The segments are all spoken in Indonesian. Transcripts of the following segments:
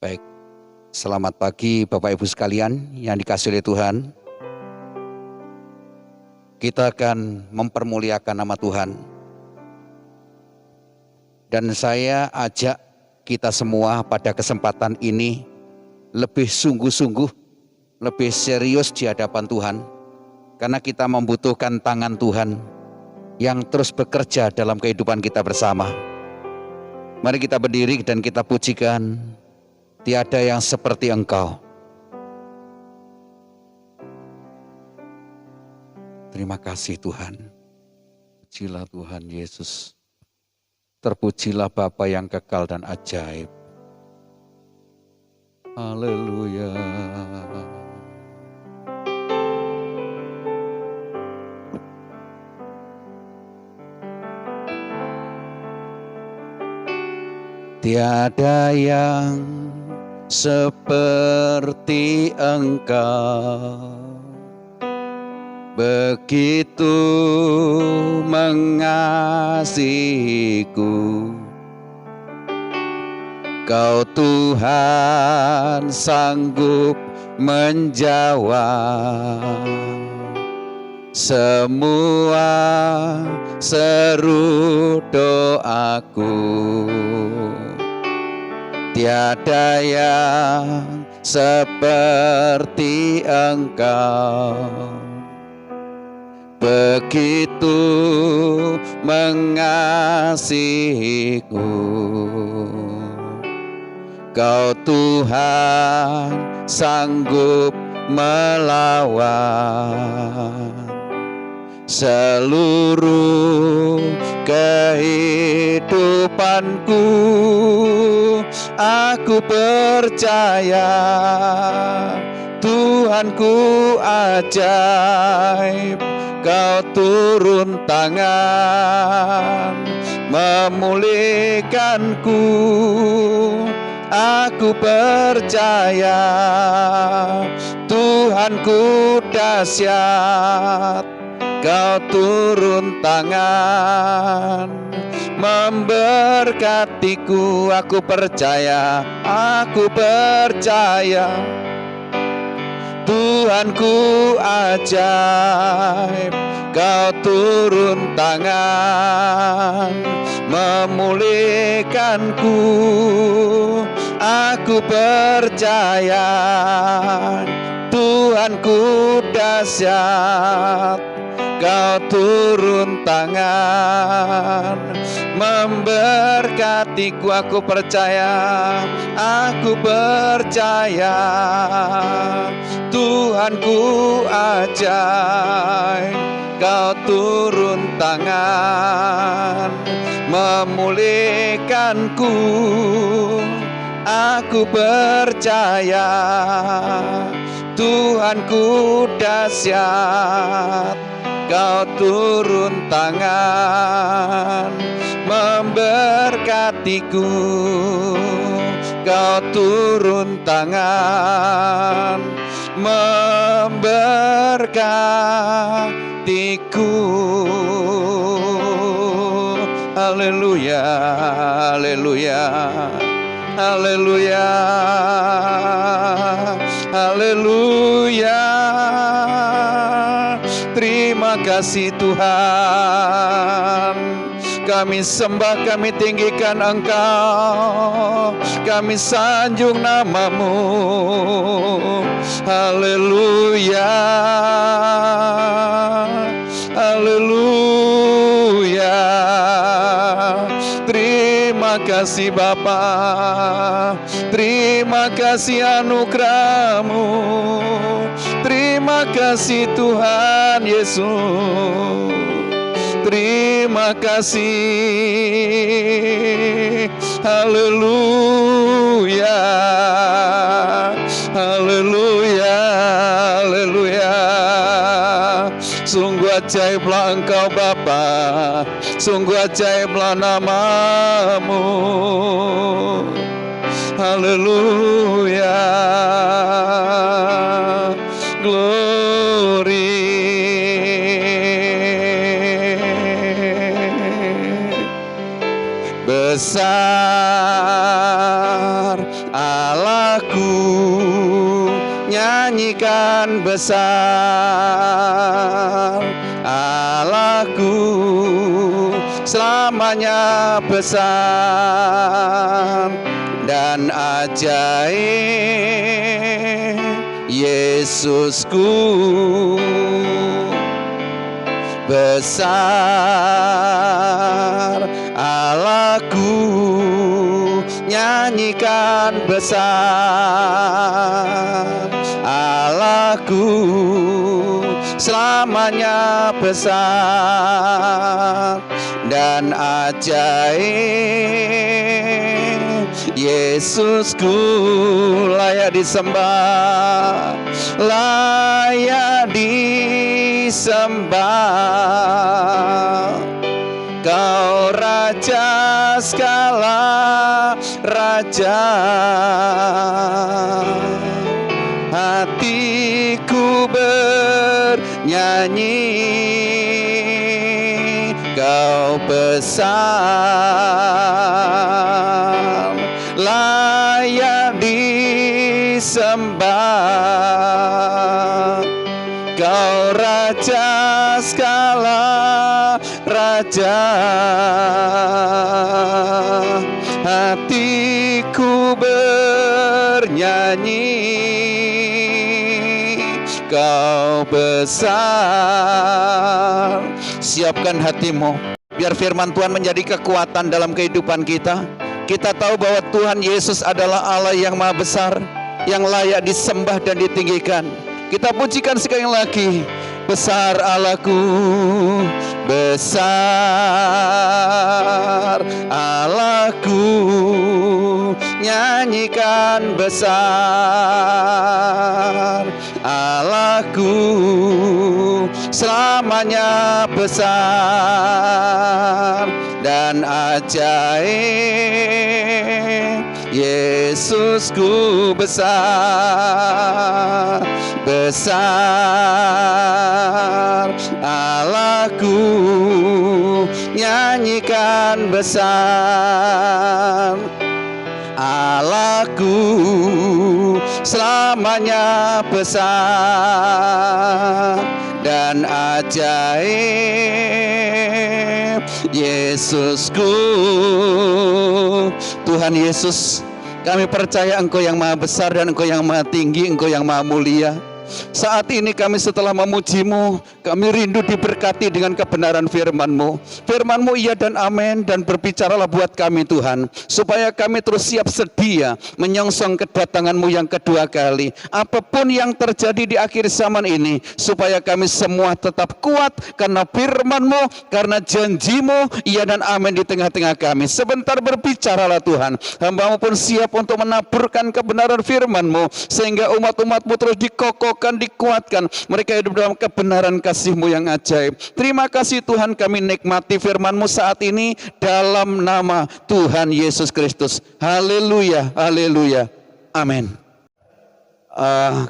Baik, selamat pagi Bapak Ibu sekalian yang dikasihi oleh Tuhan. Kita akan mempermuliakan nama Tuhan. Dan saya ajak kita semua pada kesempatan ini lebih sungguh-sungguh, lebih serius di hadapan Tuhan. Karena kita membutuhkan tangan Tuhan yang terus bekerja dalam kehidupan kita bersama. Mari kita berdiri dan kita pujikan. Tiada yang seperti Engkau. Terima kasih Tuhan. Pujilah Tuhan Yesus. Terpujilah Bapa yang kekal dan ajaib. Haleluya. Tiada yang seperti Engkau, begitu mengasihiku. Kau Tuhan sanggup menjawab semua seru doaku. Tiada yang seperti Engkau, begitu mengasihiku. Kau Tuhan sanggup melawan seluruh kehidupanku. Aku percaya Tuhanku ajaib. Kau turun tangan memulihkanku. Aku percaya Tuhanku dahsyat. Kau turun tangan memberkatiku. Aku percaya Tuhanku ajaib. Kau turun tangan memulihkanku. Aku percaya Tuhanku dahsyat. Kau turun tangan memberkatiku. Aku percaya Tuhanku ajaib. Kau turun tangan memulihkanku. Aku percaya Tuhanku dahsyat. Kau turun tangan memberkatiku. Kau turun tangan memberkatiku. Haleluya, haleluya, haleluya, haleluya. Terima kasih Tuhan. Kami sembah, kami tinggikan Engkau. Kami sanjung nama-Mu. Haleluya, haleluya. Terima kasih Bapa. Terima kasih anugerah-Mu. Terima kasih Tuhan Yesus. Terima kasih. Haleluya, haleluya, haleluya. Sungguh ajaiblah Engkau Bapa. Sungguh ajaiblah nama-Mu. Haleluya. Glory. Besar Allah nyanyikan besar. Allahku selamanya besar dan ajaib, Yesusku besar. Allahku nyanyikan besar. Allahku selamanya besar dan ajaib, Yesusku layak disembah, layak disembah. Kau Raja segala raja, hatiku bernyanyi, Kau besar, layak disembah. Kau Raja segala raja, hatiku bernyanyi, Kau besar. Siapkan hatimu, biar firman Tuhan menjadi kekuatan dalam kehidupan kita. Kita tahu bahwa Tuhan Yesus adalah Allah yang maha besar, yang layak disembah dan ditinggikan. Kita pujikan sekali lagi. Besar Allahku, besar Allahku, nyanyikan besar. Allahku selamanya besar dan ajaib, Yesusku besar. Besar Allahku, nyanyikan besar. Allahku selamanya besar dan ajaib, Yesusku. Tuhan Yesus, kami percaya Engkau yang maha besar dan Engkau yang maha tinggi, Engkau yang maha mulia. Saat ini kami setelah memuji-Mu, kami rindu diberkati dengan kebenaran firman-Mu. Firman-Mu iya dan amin, dan berbicaralah buat kami Tuhan, supaya kami terus siap sedia menyongsong kedatangan-Mu yang kedua kali. Apapun yang terjadi di akhir zaman ini, supaya kami semua tetap kuat karena firman-Mu, karena janji-Mu iya dan amin di tengah-tengah kami. Sebentar berbicaralah Tuhan, hamba-Mu pun siap untuk menaburkan kebenaran firman-Mu, sehingga umat-umat-Mu terus dikokohkan, dikuatkan, mereka hidup dalam kebenaran kasih-Mu yang ajaib. Terima kasih Tuhan, kami nikmati firman-Mu saat ini dalam nama Tuhan Yesus Kristus. Haleluya, haleluya, amin.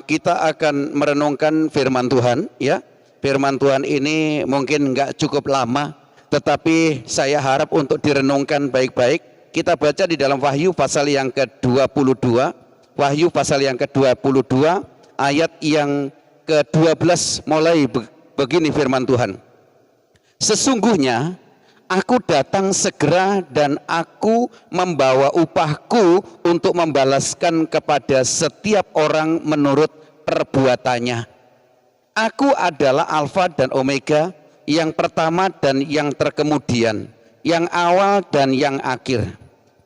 Kita akan merenungkan firman Tuhan, ya. Firman Tuhan ini mungkin nggak cukup lama, tetapi saya harap untuk direnungkan baik-baik. Kita baca di dalam Wahyu pasal yang ke-22, Wahyu pasal yang ke-22, ayat yang ke-12 mulai begini firman Tuhan. Sesungguhnya aku datang segera dan aku membawa upahku untuk membalaskan kepada setiap orang menurut perbuatannya. Aku adalah Alfa dan Omega, yang pertama dan yang terkemudian, yang awal dan yang akhir.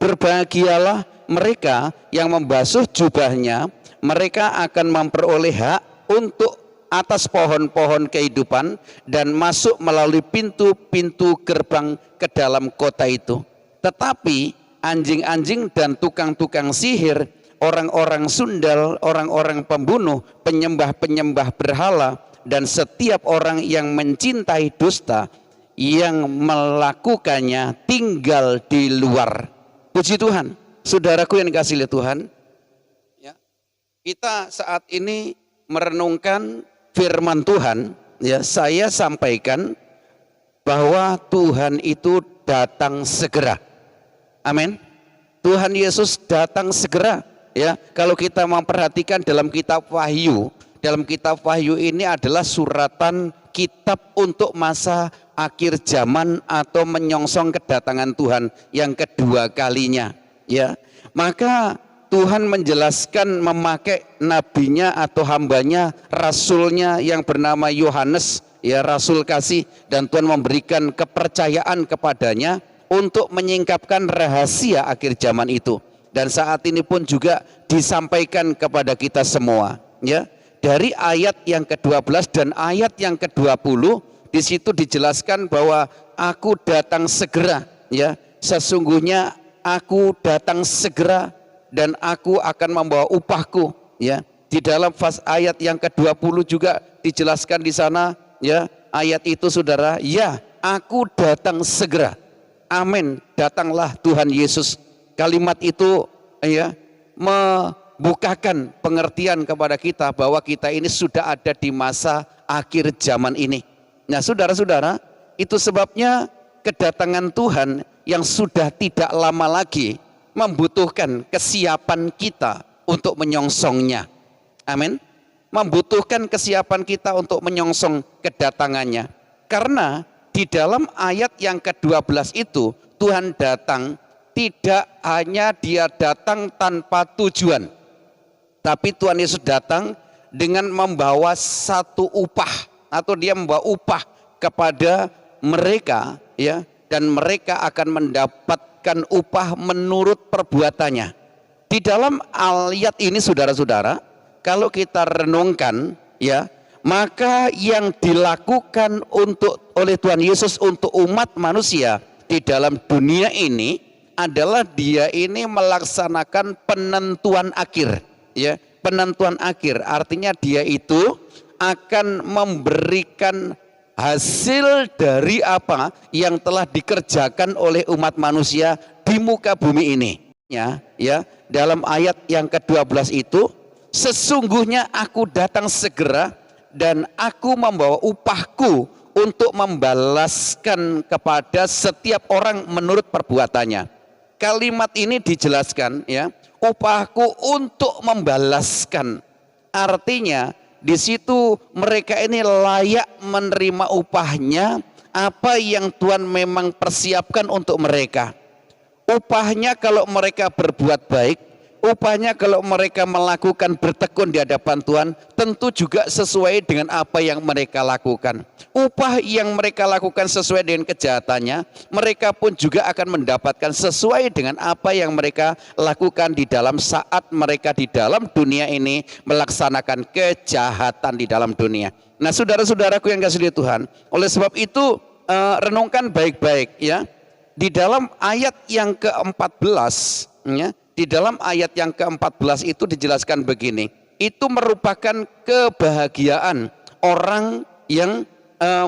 Berbahagialah mereka yang membasuh jubahnya, mereka akan memperoleh hak untuk atas pohon-pohon kehidupan dan masuk melalui pintu-pintu gerbang ke dalam kota itu. Tetapi anjing-anjing dan tukang-tukang sihir, orang-orang sundal, orang-orang pembunuh, penyembah-penyembah berhala, dan setiap orang yang mencintai dusta, yang melakukannya tinggal di luar. Puji Tuhan. Saudaraku yang dikasihi Tuhan, kita saat ini merenungkan firman Tuhan, ya. Saya sampaikan bahwa Tuhan itu datang segera. Amin. Tuhan Yesus datang segera, ya. Kalau kita memperhatikan dalam kitab Wahyu dalam kitab Wahyu ini adalah suratan kitab untuk masa akhir zaman atau menyongsong kedatangan Tuhan yang kedua kalinya, ya. Maka Tuhan menjelaskan memakai nabinya atau hambanya, rasulnya yang bernama Yohanes, ya, rasul kasih, dan Tuhan memberikan kepercayaan kepadanya untuk menyingkapkan rahasia akhir zaman itu. Dan saat ini pun juga disampaikan kepada kita semua, ya. Dari ayat yang ke-12 dan ayat yang ke-20 di situ dijelaskan bahwa aku datang segera, ya. Sesungguhnya aku datang segera dan aku akan membawa upahku, ya. Di dalam ayat yang ke-20 juga dijelaskan di sana, ya. Ayat itu saudara, ya, aku datang segera. Amin, datanglah Tuhan Yesus. Kalimat itu, ya, membukakan pengertian kepada kita bahwa kita ini sudah ada di masa akhir zaman ini. Nah, saudara-saudara, itu sebabnya kedatangan Tuhan yang sudah tidak lama lagi membutuhkan kesiapan kita untuk menyongsongnya. Amin. Membutuhkan kesiapan kita untuk menyongsong kedatangannya. Karena di dalam ayat yang ke-12 itu Tuhan datang, tidak hanya dia datang tanpa tujuan, tapi Tuhan Yesus datang dengan membawa satu upah, atau dia membawa upah kepada mereka, ya, dan mereka akan mendapatkan upah menurut perbuatannya. Di dalam ayat ini saudara-saudara, kalau kita renungkan, ya, maka yang dilakukan oleh Tuhan Yesus untuk umat manusia di dalam dunia ini adalah dia ini melaksanakan penentuan akhir, ya. Penentuan akhir artinya dia itu akan memberikan hasil dari apa yang telah dikerjakan oleh umat manusia di muka bumi ini, ya. Dalam ayat yang ke-12 itu, sesungguhnya aku datang segera dan aku membawa upahku untuk membalaskan kepada setiap orang menurut perbuatannya. Kalimat ini dijelaskan, ya, upahku untuk membalaskan. Artinya di situ mereka ini layak menerima upahnya apa yang Tuhan memang persiapkan untuk mereka. Upahnya kalau mereka berbuat baik, upahnya kalau mereka melakukan bertekun di hadapan Tuhan, tentu juga sesuai dengan apa yang mereka lakukan. Upah yang mereka lakukan sesuai dengan kejahatannya, mereka pun juga akan mendapatkan sesuai dengan apa yang mereka lakukan di dalam saat mereka di dalam dunia ini melaksanakan kejahatan di dalam dunia. Nah, saudara-saudaraku yang kasih di Tuhan, oleh sebab itu renungkan baik-baik, ya. Di dalam ayat yang ke-14, ya, di dalam ayat yang ke-14 itu dijelaskan begini. Itu merupakan kebahagiaan orang yang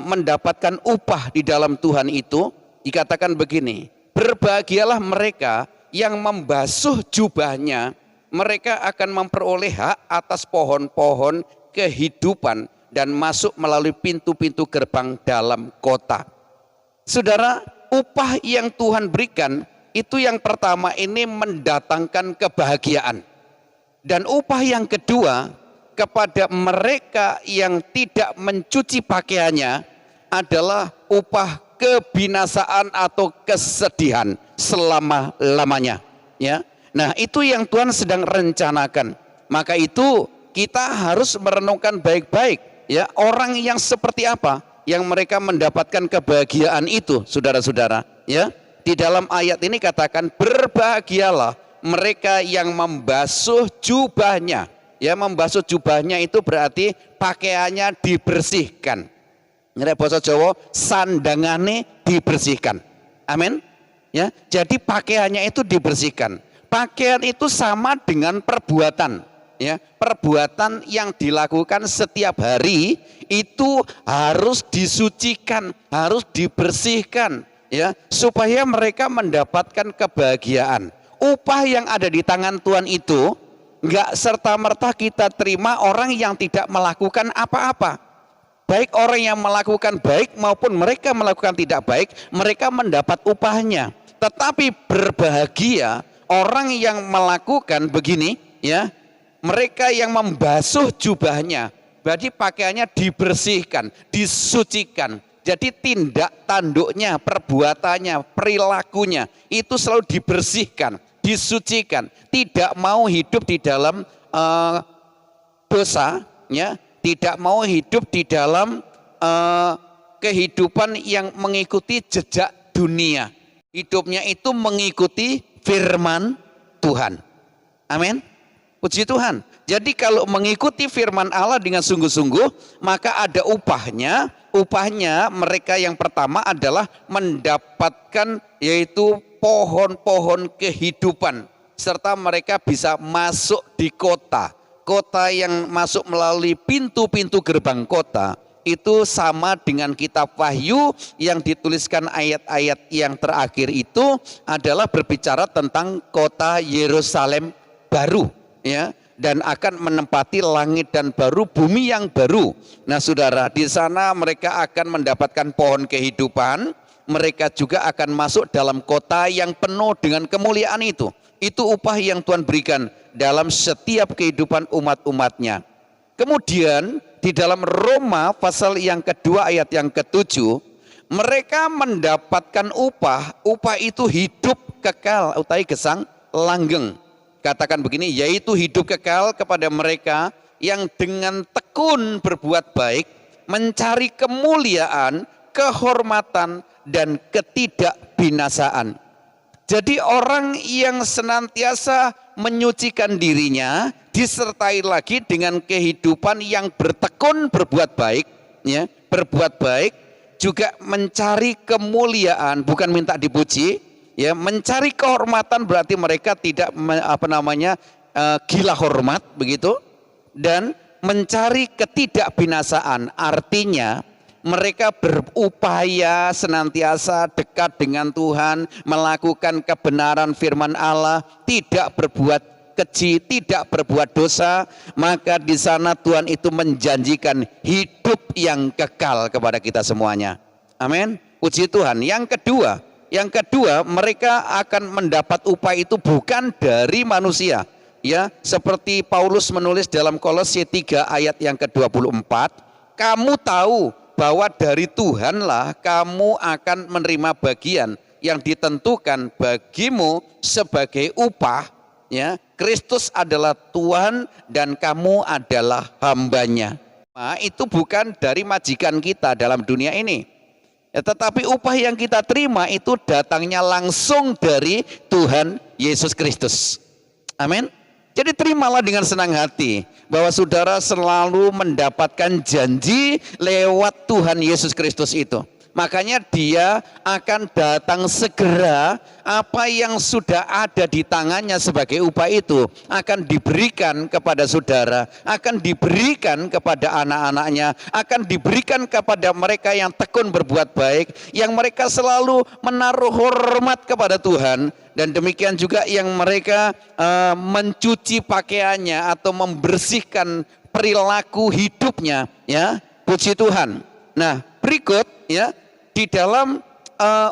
mendapatkan upah di dalam Tuhan itu. Dikatakan begini, berbahagialah mereka yang membasuh jubahnya, mereka akan memperoleh hak atas pohon-pohon kehidupan dan masuk melalui pintu-pintu gerbang dalam kota. Saudara, upah yang Tuhan berikan itu yang pertama ini mendatangkan kebahagiaan. Dan upah yang kedua kepada mereka yang tidak mencuci pakaiannya adalah upah kebinasaan atau kesedihan selama-lamanya, ya. Nah, itu yang Tuhan sedang rencanakan. Maka itu kita harus merenungkan baik-baik, ya, orang yang seperti apa yang mereka mendapatkan kebahagiaan itu, saudara-saudara, ya. Di dalam ayat ini katakan berbahagialah mereka yang membasuh jubahnya. Ya, membasuh jubahnya itu berarti pakaiannya dibersihkan. Nek basa Jawa sandangane dibersihkan. Amin. Ya, jadi pakaiannya itu dibersihkan. Pakaian itu sama dengan perbuatan. Ya, perbuatan yang dilakukan setiap hari itu harus disucikan, harus dibersihkan, ya, supaya mereka mendapatkan kebahagiaan. Upah yang ada di tangan Tuhan itu enggak serta-merta kita terima orang yang tidak melakukan apa-apa. Baik orang yang melakukan baik maupun mereka melakukan tidak baik, mereka mendapat upahnya. Tetapi berbahagia orang yang melakukan begini, ya, mereka yang membasuh jubahnya, Berarti pakaiannya dibersihkan, disucikan. Jadi tindak tanduknya, perbuatannya, perilakunya itu selalu dibersihkan, disucikan. Tidak mau hidup di dalam dosa, ya. Tidak mau hidup di dalam kehidupan yang mengikuti jejak dunia. Hidupnya itu mengikuti firman Tuhan. Amin. Puji Tuhan. Jadi kalau mengikuti firman Allah dengan sungguh-sungguh, maka ada upahnya. Upahnya mereka yang pertama adalah mendapatkan yaitu pohon-pohon kehidupan. Serta mereka bisa masuk di kota. Kota yang masuk melalui pintu-pintu gerbang kota. Itu sama dengan kitab Wahyu yang dituliskan ayat-ayat yang terakhir itu adalah berbicara tentang kota Yerusalem baru, ya, dan akan menempati langit dan baru, bumi yang baru. Nah, saudara, di sana mereka akan mendapatkan pohon kehidupan. Mereka juga akan masuk dalam kota yang penuh dengan kemuliaan itu. Itu upah yang Tuhan berikan dalam setiap kehidupan umat-umatnya. Kemudian di dalam Roma pasal yang kedua ayat yang ke-7, mereka mendapatkan upah. Upah itu hidup kekal, utai gesang langgeng. Katakan begini, yaitu hidup kekal kepada mereka yang dengan tekun berbuat baik, mencari kemuliaan, kehormatan, dan ketidakbinasaan. Jadi orang yang senantiasa menyucikan dirinya, disertai lagi dengan kehidupan yang bertekun berbuat baik, ya, berbuat baik, juga mencari kemuliaan, bukan minta dipuji, ya, mencari kehormatan berarti mereka tidak gila hormat begitu, dan mencari ketidakbinasaan artinya mereka berupaya senantiasa dekat dengan Tuhan, melakukan kebenaran firman Allah, tidak berbuat keji, tidak berbuat dosa, maka di sana Tuhan itu menjanjikan hidup yang kekal kepada kita semuanya. Amin. Puji Tuhan. Yang kedua, mereka akan mendapat upah itu bukan dari manusia. Ya, seperti Paulus menulis dalam Kolose 3 ayat yang ke-24, kamu tahu bahwa dari Tuhanlah kamu akan menerima bagian yang ditentukan bagimu sebagai upah, ya. Kristus adalah Tuhan dan kamu adalah hambanya. Nah, itu bukan dari majikan kita dalam dunia ini, ya, tetapi upah yang kita terima itu datangnya langsung dari Tuhan Yesus Kristus. Amin. Jadi terimalah dengan senang hati bahwa saudara selalu mendapatkan janji lewat Tuhan Yesus Kristus itu. Makanya dia akan datang segera. Apa yang sudah ada di tangannya sebagai upah itu akan diberikan kepada saudara, akan diberikan kepada anak-anaknya, akan diberikan kepada mereka yang tekun berbuat baik, yang mereka selalu menaruh hormat kepada Tuhan. Dan demikian juga yang mereka mencuci pakaiannya atau membersihkan perilaku hidupnya, ya. Puji Tuhan. Nah, berikut, ya, di dalam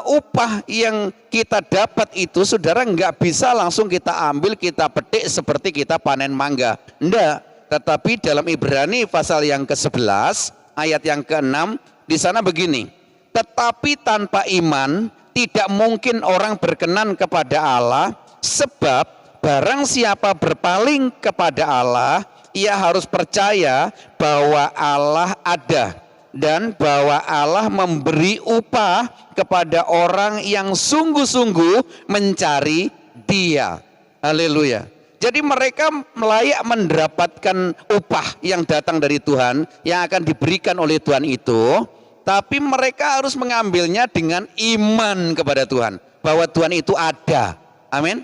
upah yang kita dapat itu, saudara, nggak bisa langsung kita ambil, kita petik seperti kita panen mangga. Enggak. Tetapi dalam Ibrani pasal yang ke-11 ayat yang ke-6 di sana begini. Tetapi tanpa iman tidak mungkin orang berkenan kepada Allah, sebab barang siapa berpaling kepada Allah, ia harus percaya bahwa Allah ada dan bahwa Allah memberi upah kepada orang yang sungguh-sungguh mencari Dia. Haleluya. Jadi mereka layak mendapatkan upah yang datang dari Tuhan, yang akan diberikan oleh Tuhan itu. Tapi mereka harus mengambilnya dengan iman kepada Tuhan. Bahwa Tuhan itu ada. Amin.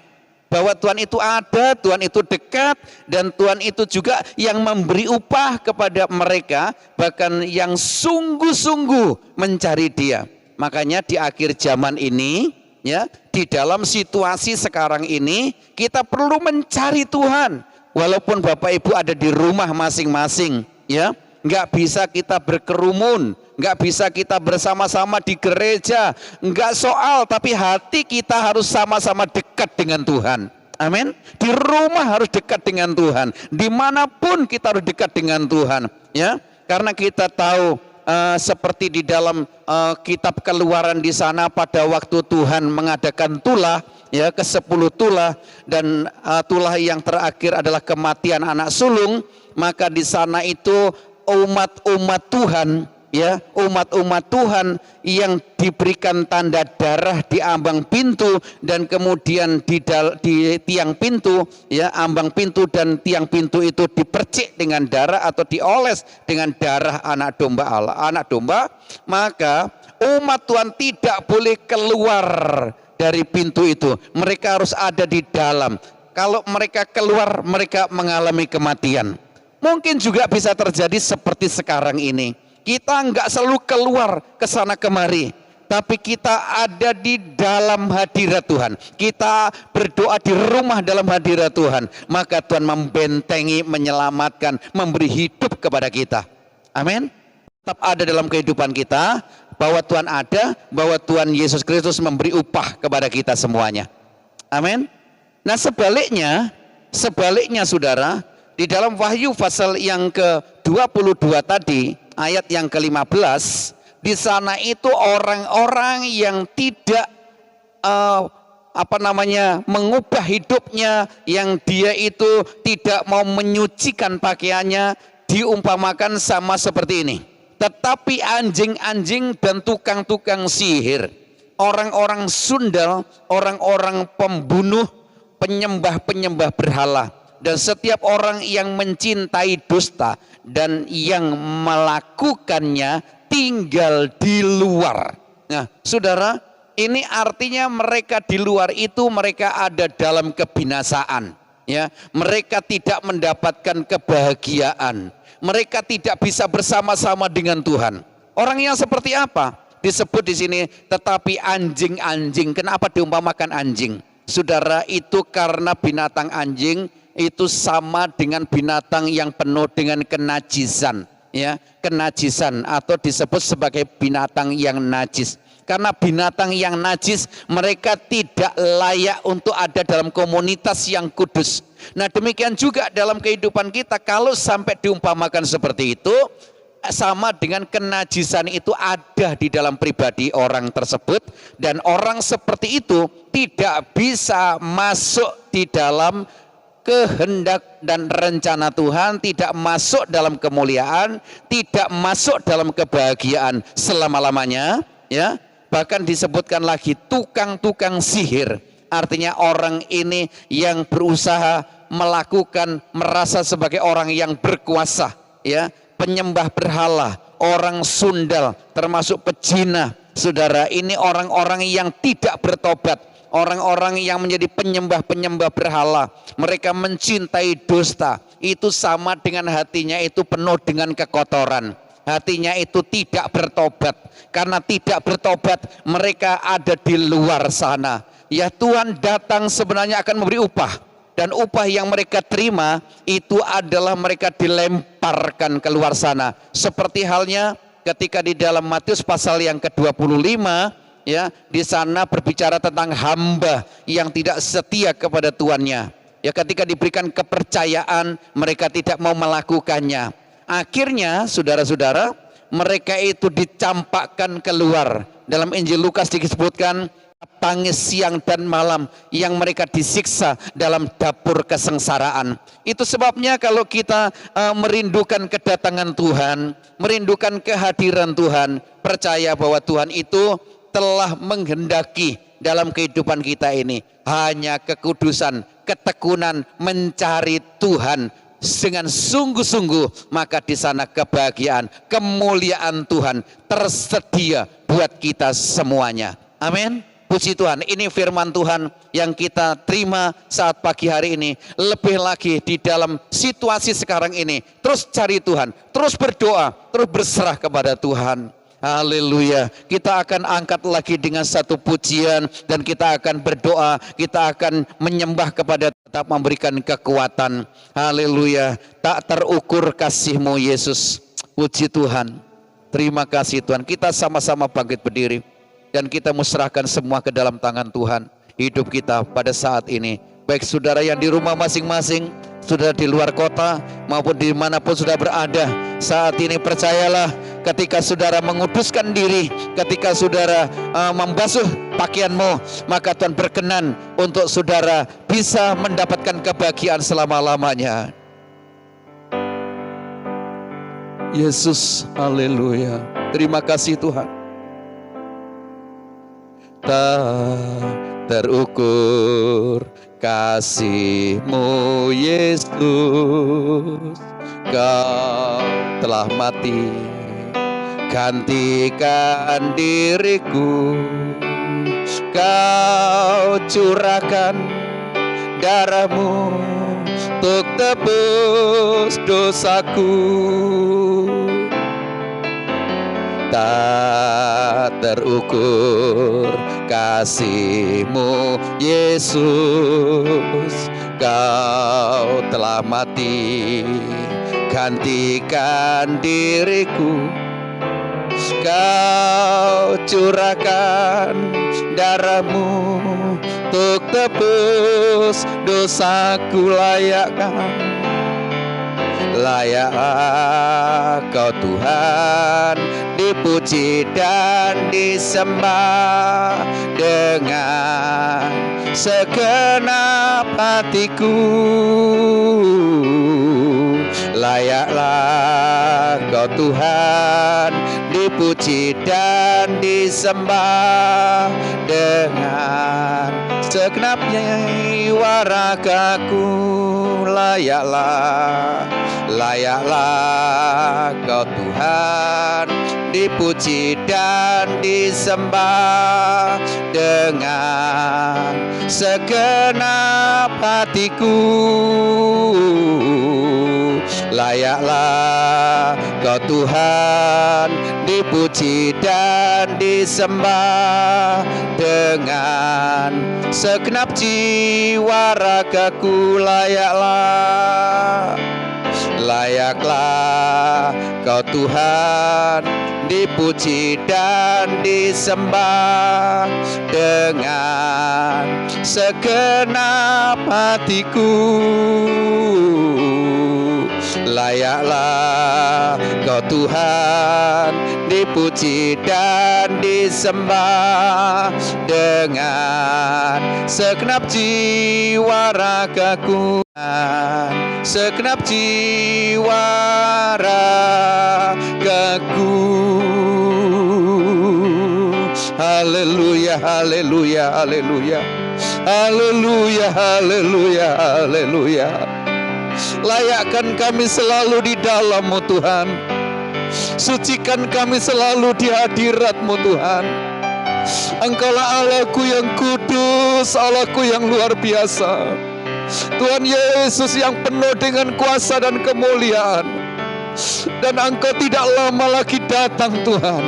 Bahwa Tuhan itu ada, Tuhan itu dekat. Dan Tuhan itu juga yang memberi upah kepada mereka. Bahkan yang sungguh-sungguh mencari Dia. Makanya di akhir zaman ini, ya, di dalam situasi sekarang ini, kita perlu mencari Tuhan. Walaupun Bapak Ibu ada di rumah masing-masing, ya, nggak bisa kita berkerumun, nggak bisa kita bersama-sama di gereja, nggak soal, tapi hati kita harus sama-sama dekat dengan Tuhan. Amin. Di rumah harus dekat dengan Tuhan. Dimanapun kita harus dekat dengan Tuhan. Ya, karena kita tahu seperti di dalam kitab Keluaran di sana pada waktu Tuhan mengadakan tulah, ya, ke-10 tulah, dan tulah yang terakhir adalah kematian anak sulung. Maka di sana itu umat-umat Tuhan, ya, umat-umat Tuhan yang diberikan tanda darah di ambang pintu dan kemudian di tiang pintu, ya, ambang pintu dan tiang pintu itu dipercik dengan darah atau dioles dengan darah anak domba Allah, anak domba. Maka umat Tuhan tidak boleh keluar dari pintu itu, mereka harus ada di dalam. Kalau mereka keluar, mereka mengalami kematian. Mungkin juga bisa terjadi seperti sekarang ini. Kita nggak selalu keluar ke sana kemari, tapi kita ada di dalam hadirat Tuhan. Kita berdoa di rumah dalam hadirat Tuhan. Maka Tuhan membentengi, menyelamatkan, memberi hidup kepada kita. Amin. Tetap ada dalam kehidupan kita, bahwa Tuhan ada, bahwa Tuhan Yesus Kristus memberi upah kepada kita semuanya. Amin. Nah sebaliknya saudara, di dalam Wahyu pasal yang ke-22 tadi, ayat yang ke-15, di sana itu orang-orang yang tidak mengubah hidupnya, yang dia itu tidak mau menyucikan pakaiannya, diumpamakan sama seperti ini. Tetapi anjing-anjing dan tukang-tukang sihir, orang-orang sundal, orang-orang pembunuh, penyembah-penyembah berhala, dan setiap orang yang mencintai dusta dan yang melakukannya tinggal di luar. Nah, saudara, ini artinya mereka di luar itu mereka ada dalam kebinasaan. Ya, mereka tidak mendapatkan kebahagiaan. Mereka tidak bisa bersama-sama dengan Tuhan. Orang yang seperti apa? Disebut di sini, tetapi anjing-anjing. Kenapa diumpamakan anjing? Saudara, itu karena binatang anjing itu sama dengan binatang yang penuh dengan kenajisan, ya, kenajisan, atau disebut sebagai binatang yang najis. Karena binatang yang najis, mereka tidak layak untuk ada dalam komunitas yang kudus. Nah demikian juga dalam kehidupan kita, kalau sampai diumpamakan seperti itu, sama dengan kenajisan itu ada di dalam pribadi orang tersebut, dan orang seperti itu tidak bisa masuk di dalam kehendak dan rencana Tuhan, tidak masuk dalam kemuliaan, tidak masuk dalam kebahagiaan selama-lamanya, ya. Bahkan disebutkan lagi tukang-tukang sihir, artinya orang ini yang berusaha melakukan, merasa sebagai orang yang berkuasa, ya, penyembah berhala, orang sundal, termasuk pejina. Saudara, ini orang-orang yang tidak bertobat, orang-orang yang menjadi penyembah-penyembah berhala. Mereka mencintai dusta. Itu sama dengan hatinya itu penuh dengan kekotoran. Hatinya itu tidak bertobat. Karena tidak bertobat, mereka ada di luar sana. Ya, Tuhan datang sebenarnya akan memberi upah. Dan upah yang mereka terima itu adalah mereka dilemparkan keluar sana. Seperti halnya ketika di dalam Matius pasal yang ke-25, ya, di sana berbicara tentang hamba yang tidak setia kepada tuannya. Ya, ketika diberikan kepercayaan, mereka tidak mau melakukannya. Akhirnya, saudara-saudara, mereka itu dicampakkan keluar. Dalam Injil Lukas disebutkan tangis siang dan malam yang mereka disiksa dalam dapur kesengsaraan. Itu sebabnya kalau kita merindukan kedatangan Tuhan, merindukan kehadiran Tuhan, percaya bahwa Tuhan itu telah menghendaki dalam kehidupan kita ini hanya kekudusan, ketekunan, mencari Tuhan dengan sungguh-sungguh, maka di sana kebahagiaan, kemuliaan Tuhan tersedia buat kita semuanya. Amin. Puji Tuhan, ini firman Tuhan yang kita terima saat pagi hari ini. Lebih lagi di dalam situasi sekarang ini, terus cari Tuhan, terus berdoa, terus berserah kepada Tuhan. Haleluya. Kita akan angkat lagi dengan satu pujian, dan kita akan berdoa, kita akan menyembah kepada, tetap memberikan kekuatan. Haleluya. Tak terukur kasih-Mu Yesus. Puji Tuhan. Terima kasih Tuhan. Kita sama-sama bangkit berdiri, dan kita musrahkan semua ke dalam tangan Tuhan. Hidup kita pada saat ini baik saudara yang di rumah masing-masing, saudara di luar kota maupun dimanapun saudara berada. Saat ini percayalah, ketika saudara menguduskan diri, ketika saudara membasuh pakaianmu, maka Tuhan berkenan untuk saudara bisa mendapatkan kebahagiaan selama-lamanya. Yesus, haleluya. Terima kasih Tuhan. Tak terukur kasih-Mu Yesus, Kau telah mati gantikan diriku, Kau curahkan darah-Mu untuk tebus dosaku. Tak terukur kasih-Mu Yesus, Kau telah mati gantikan diriku, Kau curahkan darah-Mu untuk tebus dosaku. Layak Kau Tuhan dipuji dan disembah dengan segenap hatiku. Layaklah Kau Tuhan dipuji dan disembah dengan segenap jiwa ragaku. Layaklah Kau Tuhan dipuji dan disembah dengan segenap hatiku. Layaklah Kau Tuhan dipuji dan disembah dengan segenap jiwa ragaku. Layaklah Kau Tuhan dipuji dan disembah dengan segenap hatiku. Layaklah Kau Tuhan dipuji dan disembah dengan segenap jiwa ragaku. Segenap jiwa ragaku. Haleluya, haleluya, haleluya. Haleluya, haleluya, haleluya. Layakkan kami selalu di dalam-Mu Tuhan. Sucikan kami selalu di hadirat-Mu Tuhan. Engkaulah Allahku yang kudus, Allahku yang luar biasa. Tuhan Yesus yang penuh dengan kuasa dan kemuliaan. Dan Engkau tidak lama lagi datang Tuhan.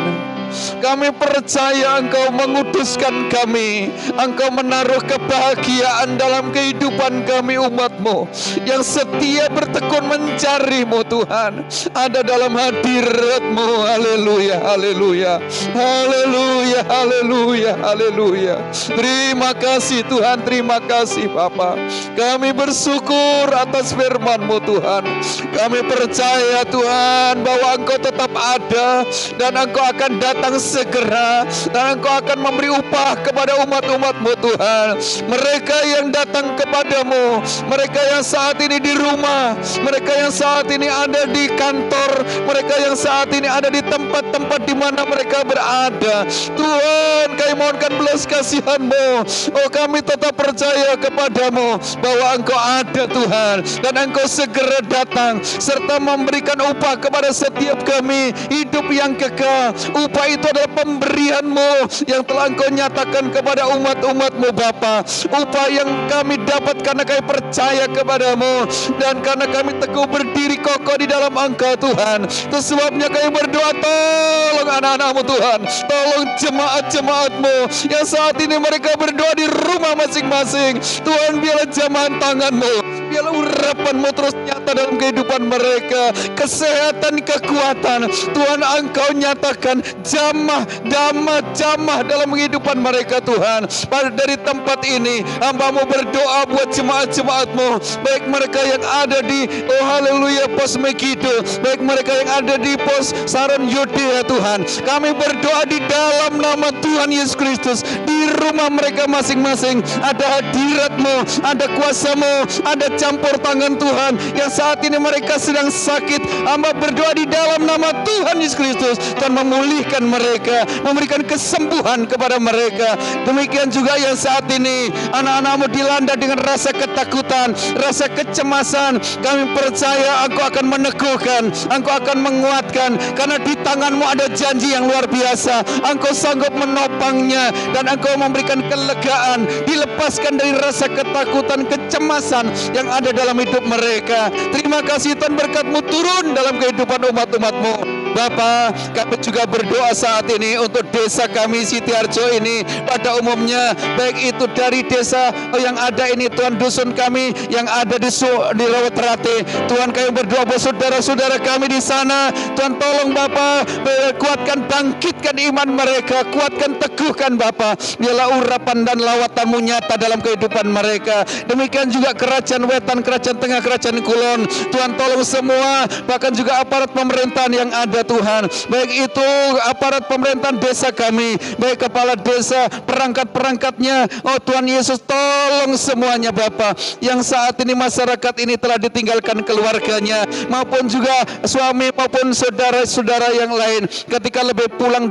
Kami percaya Engkau menguduskan kami. Engkau menaruh kebahagiaan dalam kehidupan kami umat-Mu yang setia bertekun mencari-Mu Tuhan. Ada dalam hadirat-Mu. Haleluya, haleluya. Haleluya, haleluya, haleluya. Terima kasih Tuhan, terima kasih Bapa. Kami bersyukur atas firman-Mu Tuhan. Kami percaya Tuhan bahwa Engkau tetap ada dan Engkau akan datang segera, dan Engkau akan memberi upah kepada umat-umat-Mu Tuhan. Mereka yang datang kepadamu, mereka yang saat ini di rumah, mereka yang saat ini ada di kantor, mereka yang saat ini ada di tempat-tempat di mana mereka berada. Tuhan, kami mohonkan belas kasihan-Mu. Oh, kami tetap percaya kepadamu bahwa Engkau ada Tuhan, dan Engkau segera datang serta memberikan upah kepada setiap kami hidup yang kekal. Upah itu adalah pemberian-Mu yang telah Engkau nyatakan kepada umat-umat-Mu Bapa. Upah yang kami dapat karena kami percaya kepadamu dan karena kami teguh berdiri kokoh di dalam Engkau Tuhan. Itu sebabnya kami berdoa, tolong anak-anak-Mu Tuhan, tolong jemaat-jemaat-Mu yang saat ini mereka berdoa di rumah masing-masing. Tuhan, biarlah jamahan tangan-Mu, biarlah urapan-Mu terus nyata dalam kehidupan mereka. Kesehatan, kekuatan Tuhan Engkau nyatakan jamah dalam kehidupan mereka Tuhan. Pada dari tempat ini hamba-Mu berdoa buat jemaat-jemaat-Mu, baik mereka yang ada di haleluya pos Megiddo, baik mereka yang ada di pos Saron Yudea Tuhan. Kami berdoa di dalam nama Tuhan Yesus Kristus, di rumah mereka masing-masing ada hadirat-Mu, ada kuasa-Mu, ada campur tangan Tuhan. Yang saat ini mereka sedang sakit, hamba berdoa di dalam nama Tuhan Yesus Kristus, Tuhan memulihkan mereka, memberikan kesembuhan kepada mereka. Demikian juga yang saat ini anak-anak-Mu dilanda dengan rasa ketakutan, rasa kecemasan, kami percaya Engkau akan meneguhkan, Engkau akan menguatkan, karena di tangan-Mu ada janji yang luar biasa. Engkau sanggup menopangnya dan Engkau memberikan kelegaan, dilepaskan dari rasa ketakutan, kecemasan yang ada dalam hidup mereka. Terima kasih Tuhan, berkat-Mu turun dalam kehidupan umat-umat-Mu. Bapa, kami juga berdoa saat ini untuk desa kami Sitiharjo ini pada umumnya, baik itu dari desa yang ada ini Tuhan, dusun kami yang ada di Rawaterate. Tuhan, kami berdoa buat saudara-saudara kami di sana. Tuhan, tolong Bapa, kuatkan, bangkitkan iman mereka, kuatkan, teguhkan Bapa. Biarlah urapan dan lawatan-Mu nyata dalam kehidupan mereka. Demikian juga Kerajaan Wetan, Kerajaan Tengah, Kerajaan Kulon. Tuhan, tolong semua, bahkan juga aparat pemerintahan yang ada Tuhan, baik itu aparat pemerintahan desa kami, baik kepala desa, perangkat-perangkatnya. Oh Tuhan Yesus, tolong semuanya Bapa, yang saat ini masyarakat ini telah ditinggalkan keluarganya, maupun juga suami maupun saudara-saudara yang lain, ketika pulang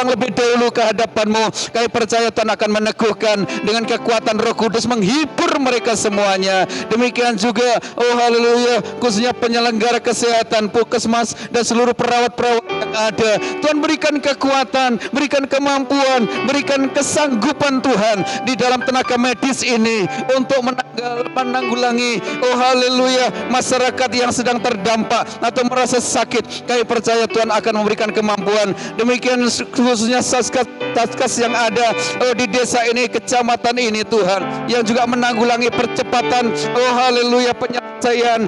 lebih dahulu ke hadapan-Mu, kami percaya Tuhan akan meneguhkan dengan kekuatan Roh Kudus, menghibur mereka semuanya. Demikian juga oh haleluya, khususnya penyelenggara kesehatan, puskesmas dan seluruh perawat-perawat yang ada. Tuhan, berikan kekuatan, berikan kemampuan, berikan kesanggupan Tuhan di dalam tenaga medis ini untuk menanggulangi oh haleluya masyarakat yang sedang terdampak atau merasa sakit. Kami percaya Tuhan akan memberikan kemampuan. Demikian khususnya Satgas yang ada di desa ini, kecamatan ini Tuhan, yang juga menanggulangi percepatan oh haleluya penyelesaian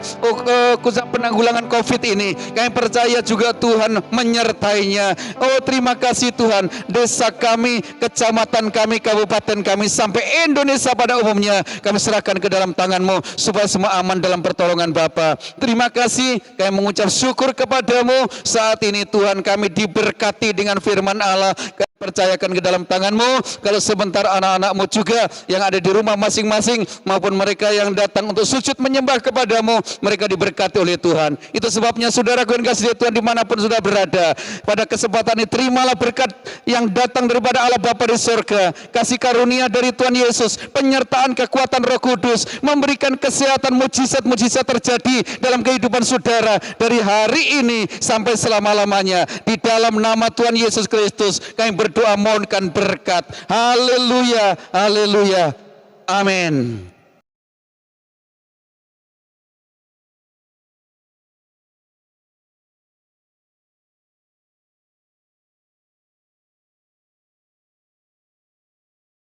khususnya penanggulangan COVID ini. Kami percaya juga Tuhan menyertainya. Oh terima kasih Tuhan, desa kami, kecamatan kami, kabupaten kami, sampai Indonesia pada umumnya kami serahkan ke dalam tangan-Mu, supaya semua aman dalam pertolongan Bapa. Terima kasih, kami mengucap syukur kepadamu saat ini Tuhan. Kami diberkati dengan firman Allah, percayakan ke dalam tangan-Mu. Kalau sebentar anak-anak-Mu juga yang ada di rumah masing-masing, maupun mereka yang datang untuk sujud menyembah kepadamu, mereka diberkati oleh Tuhan. Itu sebabnya saudaraku yang kasih Tuhan dimanapun sudah berada, pada kesempatan ini terimalah berkat yang datang daripada Allah Bapa di surga, kasih karunia dari Tuhan Yesus, penyertaan kekuatan Roh Kudus, memberikan kesehatan, mujizat-mujizat terjadi dalam kehidupan saudara dari hari ini sampai selama-lamanya. Di dalam nama Tuhan Yesus Kristus kami berdoa mohonkan berkat. Haleluya, haleluya, amin.